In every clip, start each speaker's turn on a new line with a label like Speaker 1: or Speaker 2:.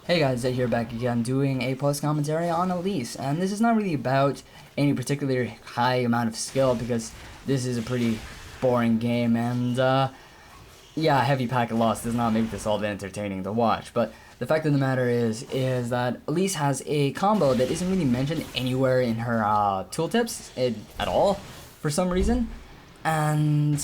Speaker 1: Hey guys, Zed here back again doing a post commentary on Elise, and this is not really about any particular high amount of skill because this is a pretty boring game, and yeah, a heavy pack of loss does not make this all that entertaining to watch. But the fact of the matter is that Elise has a combo that isn't really mentioned anywhere in her tooltips at all for some reason, and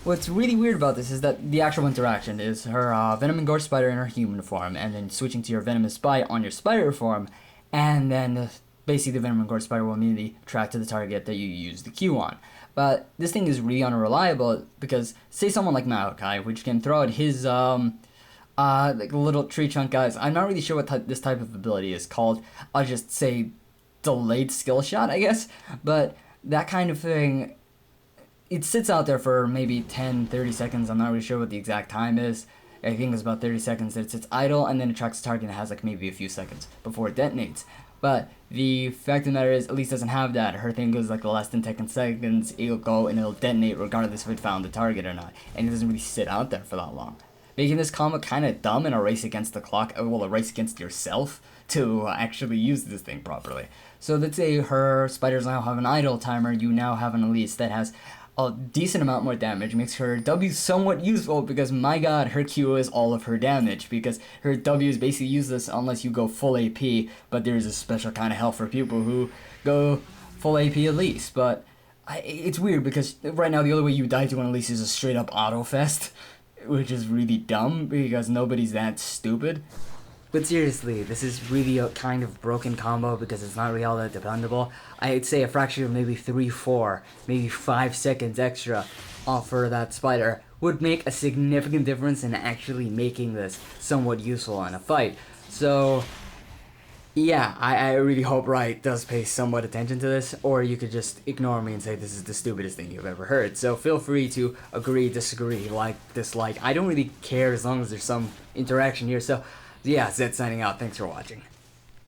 Speaker 1: what's really weird about this is that the actual interaction is her Venom engorged spider in her human form, and then switching to your venomous bite on your spider form, and then basically the Venom engorged spider will immediately track to the target that you use the Q on. But this thing is really unreliable because say someone like Maokai, which can throw out his like little tree chunk guys. I'm not really sure what this type of ability is called. I'll just say delayed skill shot, I guess. But that kind of thing, it sits out there for maybe 10-30 seconds. I'm not really sure what the exact time is. I think it's about 30 seconds that it sits idle, and then it tracks the target and it has like maybe a few seconds before it detonates. But the fact of the matter is, Elise doesn't have that. Her thing goes like less than 10 seconds, it'll go and it'll detonate regardless if it found the target or not. And it doesn't really sit out there for that long, making this combo kind of dumb in a race against the clock, well, a race against yourself to actually use this thing properly. So let's say her spiders now have an idle timer, you now have an Elise that has a decent amount more damage, makes her W somewhat useful because, my god, her Q is all of her damage, because her W is basically useless unless you go full AP, but there's a special kind of hell for people who go full AP Elise. But it's weird because right now the only way you die to an Elise is a straight up auto fest, which is really dumb because nobody's that stupid. But seriously, this is really a kind of broken combo because it's not really all that dependable. I'd say a fraction of maybe 3-4, maybe 5 seconds extra for that spider would make a significant difference in actually making this somewhat useful in a fight. So yeah, I really hope Riot does pay somewhat attention to this, or you could just ignore me and say this is the stupidest thing you've ever heard. So feel free to agree, disagree, like, dislike. I don't really care as long as there's some interaction here. So yeah, Zed signing out. Thanks for watching.